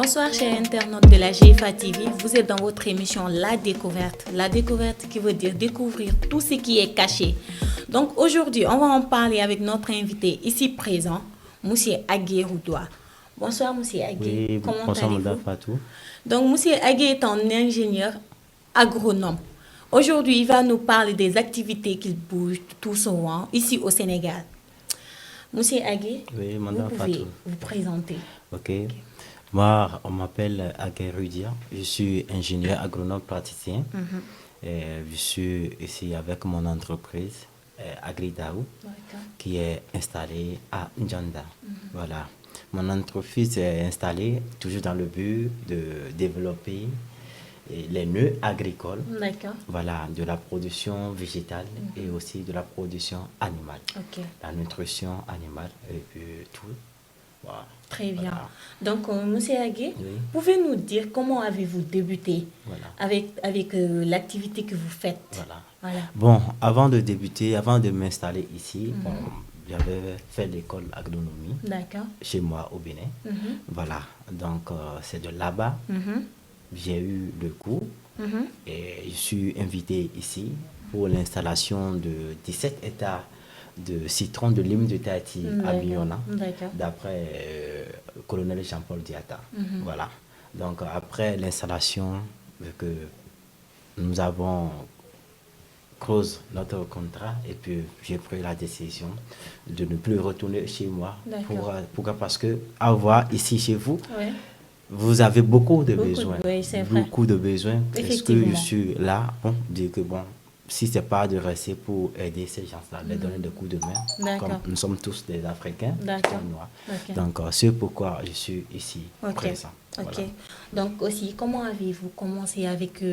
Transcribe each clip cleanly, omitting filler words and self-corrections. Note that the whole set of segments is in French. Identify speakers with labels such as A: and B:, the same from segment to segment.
A: Bonsoir chers internautes de la GFA TV, vous êtes dans votre émission La Découverte. La Découverte qui veut dire découvrir tout ce qui est caché. Donc aujourd'hui, on va en parler avec notre invité ici présent, Monsieur Agué Roudoua. Bonsoir Monsieur Agué.
B: Oui,
A: comment
B: bonsoir
A: allez-vous?
B: Madame Fatou.
A: Donc Monsieur Agué est un ingénieur agronome. Aujourd'hui, il va nous parler des activités qu'il bouge tout souvent ici au Sénégal. Monsieur Agué,
B: Oui,
A: vous
B: Madame
A: pouvez
B: Fatou.
A: vous présenter.
B: Ok. Moi, on m'appelle Agué Roudoua. Je suis ingénieur agronome praticien. Et je suis ici avec mon entreprise Agridaou, qui est installée à Njanda. Voilà. Mon entreprise est installée toujours dans le but de développer les nœuds agricoles.
A: D'accord.
B: Voilà, de la production végétale et aussi de la production animale.
A: Ok.
B: La nutrition animale et puis tout. Voilà.
A: Très bien.
B: Voilà.
A: Donc, Monsieur Agué,
B: Oui.
A: pouvez-nous dire comment avez-vous débuté
B: Voilà.
A: avec l'activité que vous faites?
B: Voilà.
A: Voilà.
B: Bon, avant de débuter, avant de m'installer ici, bon, j'avais fait l'école agronomie
A: D'accord.
B: chez moi au Bénin. Voilà, donc c'est de là-bas j'ai eu le cours et je suis invité ici pour l'installation de 17 hectares de citron de Lime de Tahiti à
A: D'accord.
B: Bignona,
A: D'accord.
B: d'après le colonel Jean-Paul Diatta. Voilà, donc après l'installation, vu que nous avons close notre contrat et puis j'ai pris la décision de ne plus retourner chez moi.
A: D'accord.
B: Pourquoi? Parce que avoir ici chez vous,
A: Ouais.
B: vous avez beaucoup de
A: Beaucoup de-
B: besoins.
A: oui, c'est vrai.
B: Beaucoup de besoins. Est-ce que je
A: Effectivement.
B: suis là, bon, dire que bon, si c'est pas de rester pour aider ces gens-là, les donner des coups de main,
A: D'accord.
B: comme nous sommes tous des Africains,
A: D'accord.
B: des Noirs.
A: Ok.
B: Donc c'est pourquoi je suis ici
A: Ok.
B: présent.
A: Ok.
B: Voilà.
A: Donc aussi, comment avez-vous commencé avec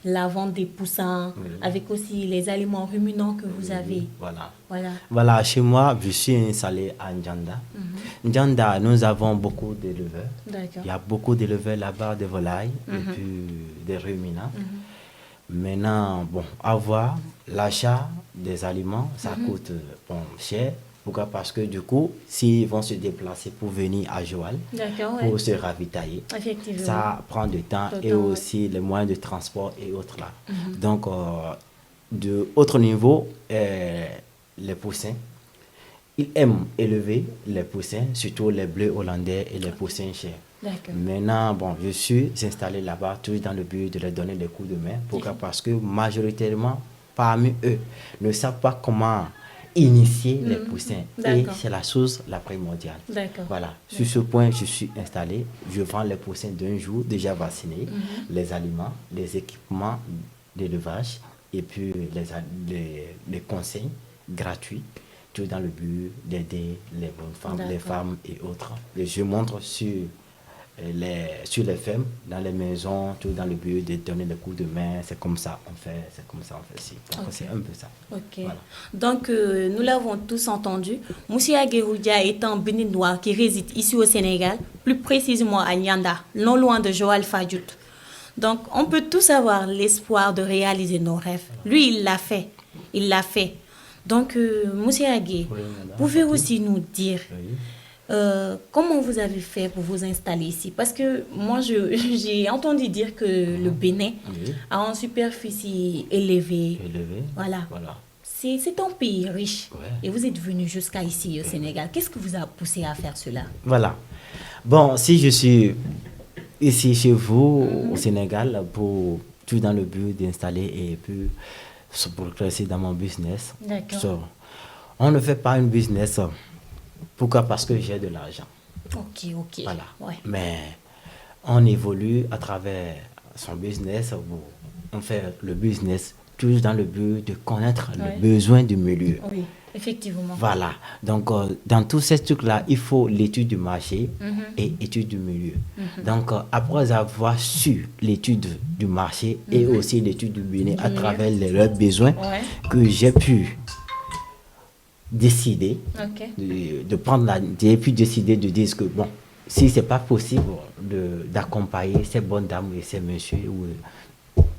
A: la vente des poussins,
B: Oui.
A: avec aussi les aliments ruminants que vous avez?
B: Voilà.
A: Voilà.
B: Voilà, chez moi, je suis installé à Njanda. Njanda, nous avons beaucoup d'éleveurs.
A: D'accord.
B: Il y a beaucoup d'éleveurs là-bas, de volailles et puis des ruminants. Maintenant, bon, avoir l'achat des aliments, ça coûte bon, cher. Pourquoi? Parce que du coup, s'ils vont se déplacer pour venir à Joal,
A: D'accord, ouais.
B: pour se ravitailler,
A: Effectivement.
B: ça prend du temps
A: Du
B: et
A: temps, ouais.
B: aussi les moyens de transport et autres là. Donc, de autre niveau, les poussins, ils aiment élever les poussins, surtout les bleus hollandais et les poussins chers.
A: D'accord.
B: Maintenant, bon, je suis installé là-bas, toujours dans le but de leur donner des coups de main. Pourquoi? Parce que majoritairement, parmi eux, ne savent pas comment initier les poussins. Et
A: D'accord.
B: c'est la chose la primordiale.
A: D'accord.
B: Voilà, sur ce point, je suis installé. Je vends les poussins d'un jour déjà vaccinés, les aliments, les équipements d'élevage et puis les conseils gratuits, tout dans le but d'aider les bonnes femmes, les
A: D'accord.
B: femmes et autres. Et je montre sur les fermes, dans les maisons, tout dans le but de donner des coups de main. C'est comme ça on fait, c'est comme ça on fait ci. Donc
A: Ok.
B: c'est un peu ça.
A: Ok.
B: Voilà.
A: Donc, nous l'avons tous entendu. Moussia Aguéroudia est un Béninois qui réside ici au Sénégal, plus précisément à Nyanda, non loin de Joal Fadiout. Donc, on peut tous avoir l'espoir de réaliser nos rêves. Lui, il l'a fait. Il l'a fait. Donc, Moussia Agué,
B: Oui, madame.
A: pouvez-vous aussi nous dire
B: Oui.
A: comment vous avez fait pour vous installer ici? Parce que moi, j'ai entendu dire que le Bénin
B: Oui.
A: a une superficie élevée.
B: Élevé.
A: Voilà.
B: Voilà.
A: C'est un pays riche.
B: Ouais.
A: Et vous êtes venu jusqu'à ici au Sénégal. Qu'est-ce qui vous a poussé à faire cela?
B: Voilà. Bon, si je suis ici chez vous au Sénégal pour tout dans le but d'installer et puis se progresser dans mon business.
A: D'accord.
B: So, on ne fait pas un business. Pourquoi? Parce que j'ai de l'argent.
A: Ok, ok.
B: Voilà.
A: Ouais.
B: Mais on évolue à travers son business. On fait le business toujours dans le but de connaître
A: Ouais.
B: les besoins du milieu.
A: Oui, effectivement.
B: Voilà. Donc, dans tous ces trucs-là, il faut l'étude du marché et étude du milieu. Donc, après avoir su l'étude du marché et aussi l'étude du milieu à travers leurs besoins,
A: Ouais.
B: que j'ai pu décider
A: Ok.
B: de prendre j'ai pu décider de dire que, bon, si c'est pas possible d'accompagner ces bonnes dames et ces messieurs,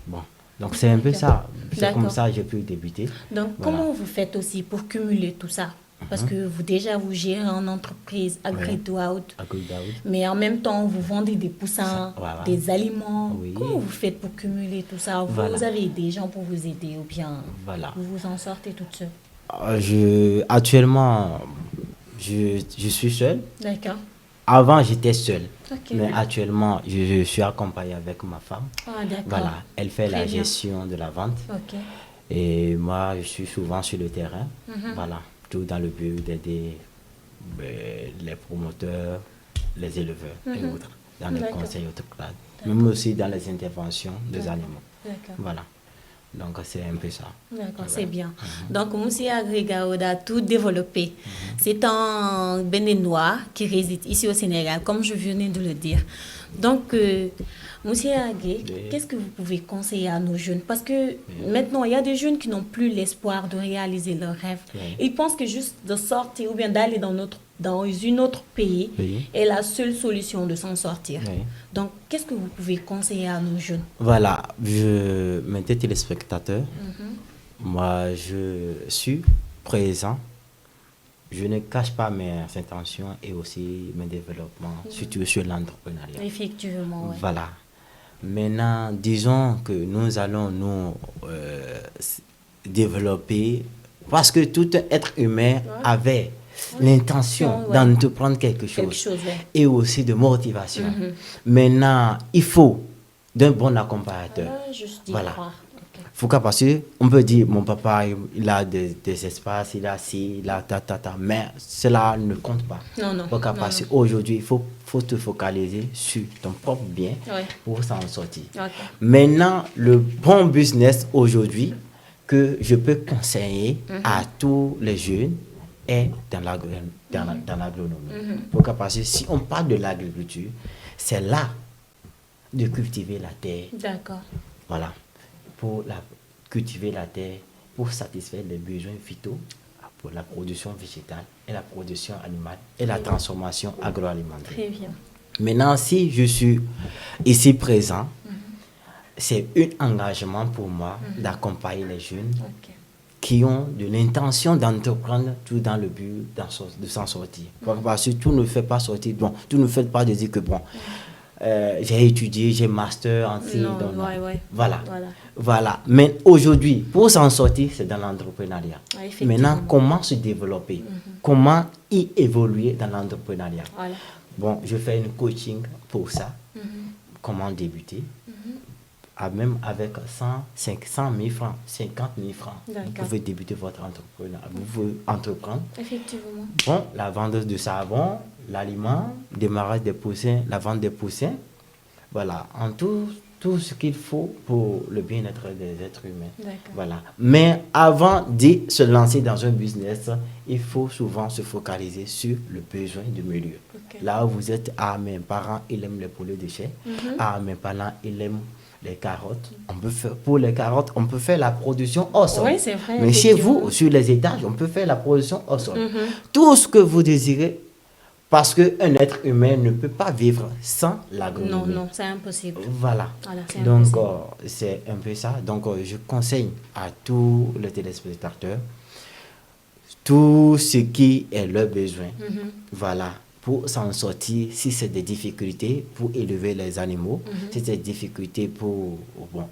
B: bon, donc c'est un peu
A: D'accord.
B: ça. C'est comme
A: D'accord.
B: ça que j'ai pu débuter.
A: Donc,
B: Voilà.
A: comment vous faites aussi pour cumuler tout ça? Parce que vous gérez une entreprise agri-Daoud. Mais en même temps, vous vendez des poussins, des aliments. Oui. Comment vous faites pour cumuler tout ça? Vous avez des gens pour vous aider ou bien vous vous en sortez toute seule?
B: Actuellement, je suis seul.
A: D'accord.
B: Avant, j'étais seul. Mais actuellement, je suis accompagné avec ma femme.
A: Ah, d'accord.
B: Voilà, elle fait la gestion de la vente. Et moi, je suis souvent sur le terrain. Voilà, tout dans le but d'aider les promoteurs, les éleveurs et autres, dans les conseils autocrates, même aussi dans les interventions des animaux. Voilà. Donc, c'est un peu ça.
A: D'accord, c'est bien. Donc, Moussia Agri-Daoud a tout développé. C'est un Béninois qui réside ici au Sénégal, comme je venais de le dire. Donc, Moussia Agri, qu'est-ce que vous pouvez conseiller à nos jeunes? Parce que maintenant, il y a des jeunes qui n'ont plus l'espoir de réaliser leurs rêves. Ils pensent que juste de sortir ou bien d'aller dans un autre pays est la seule solution de s'en sortir. Donc, qu'est-ce que vous pouvez conseiller à nos jeunes?
B: Voilà, mes téléspectateurs, moi, je suis présent. Je ne cache pas mes intentions et aussi mes développements, surtout sur l'entrepreneuriat.
A: Effectivement, oui.
B: Voilà. Maintenant, disons que nous allons nous développer parce que tout être humain avait l'intention d'entreprendre quelque chose et aussi de motivation. Maintenant, il faut d'un bon accompagnateur. Voilà. Pourquoi? Parce qu'on peut dire, mon papa, il a des espaces, il a ci, il a ta, mais cela ne compte pas. Pourquoi? Parce qu'aujourd'hui, il faut te focaliser sur ton propre bien pour s'en sortir. Maintenant, le bon business aujourd'hui que je peux conseiller à tous les jeunes est dans l'agronomie. Pourquoi? Parce que si on parle de l'agriculture, c'est là de cultiver la terre.
A: D'accord.
B: Voilà. Pour cultiver la terre, pour satisfaire les besoins vitaux, pour la production végétale et la production animale et la transformation agroalimentaire.
A: Très bien.
B: Maintenant, si je suis ici présent, c'est un engagement pour moi d'accompagner les jeunes qui ont de l'intention d'entreprendre tout dans le but de s'en sortir. Parce que tout ne fait pas sortir, bon, tout ne fait pas de dire que bon, j'ai étudié, j'ai master en ci, voilà. Mais aujourd'hui, pour s'en sortir, c'est dans l'entrepreneuriat. Maintenant, comment se développer? Comment y évoluer dans l'entrepreneuriat? Bon, je fais une coaching pour ça. Comment débuter? Même avec 100 000 francs, 50 000 francs, vous pouvez débuter votre entrepreneur. Vous pouvez entreprendre.
A: Effectivement.
B: Bon, la vente de savon, l'aliment, démarrage des poussins, la vente des poussins. Voilà, en tout ce qu'il faut pour le bien-être des êtres humains. Voilà. Mais avant de se lancer dans un business, il faut souvent se focaliser sur le besoin du milieu. Là où vous êtes, mes parents, ils aiment les poulets de chair. Mes parents, ils aiment les carottes. Pour les carottes, on peut faire la production au sol.
A: Oui, c'est vrai.
B: Mais chez vous, sur les étages, on peut faire la production au sol. Tout ce que vous désirez, parce qu'un être humain ne peut pas vivre sans l'agronomie.
A: Non, c'est impossible.
B: Voilà. Donc, c'est un peu ça. Donc, je conseille à tous les téléspectateurs tout ce qui est leur besoin. Voilà. Pour s'en sortir, si c'est des difficultés pour élever les animaux, si c'est des difficultés pour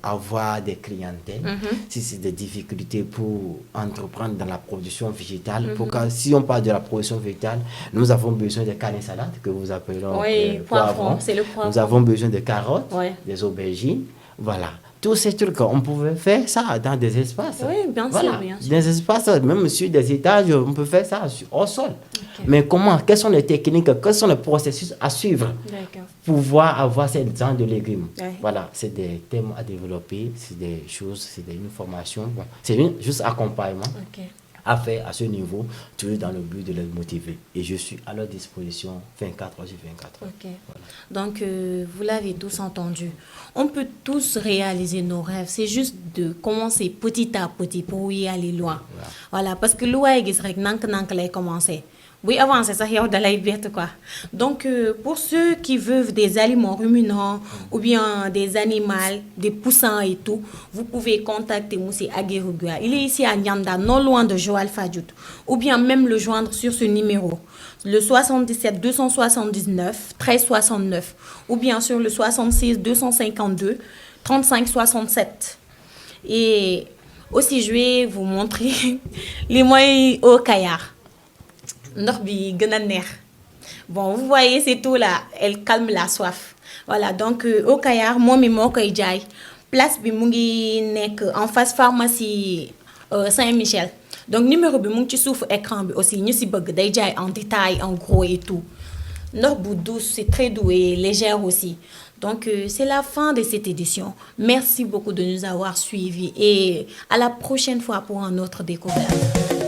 B: avoir des clientèles, si c'est des difficultés pour entreprendre dans la production végétale, si on parle de la production végétale, nous avons besoin de carnes salades que vous appelez
A: poivrons, c'est le poivron.
B: Nous avons besoin de carottes, des aubergines, voilà. Tous ces trucs, on pouvait faire ça dans des espaces.
A: Oui, bien sûr.
B: Des espaces, même sur des étages, on peut faire ça au sol. Mais comment? Quelles sont les techniques? Quels sont les processus à suivre pour pouvoir avoir ces genre de légumes? Voilà, c'est des thèmes à développer, c'est des choses, c'est une formation. Bon, c'est juste accompagnement à faire à ce niveau, toujours dans le but de les motiver. Et je suis à leur disposition 24 heures sur 24 heures.
A: Voilà. Donc, vous l'avez tous entendu. On peut tous réaliser nos rêves. C'est juste de commencer petit à petit pour y aller loin. Voilà, parce que l'ouai est nank l'a commencé. Oui, avant, c'est ça, il y a de la liberté, quoi. Donc, pour ceux qui veulent des aliments ruminants ou bien des animaux, des poussins et tout, vous pouvez contacter Moussi Aguerugua. Il est ici à Nyanda, non loin de Joal Fadjout. Ou bien même le joindre sur ce numéro, le 77 279 13 69. Ou bien sur le 66 252 35 67. Et aussi, je vais vous montrer les moyens au Kayar. Ndox bi gëna neex. Bon, vous voyez c'est tout là, elle calme la soif. Voilà, donc au Kayar moom mi moo koy jaay. Place bi mu ngi nekk en face pharmacie Saint-Michel. Donc numéro bi mu ngi ci suufu écran bi aussi ñu si bëgg day jaay en détail, en gros et tout. Ndox bu douce, c'est très doux et légère aussi. Donc c'est la fin de cette édition. Merci beaucoup de nous avoir suivis et à la prochaine fois pour un autre découverte.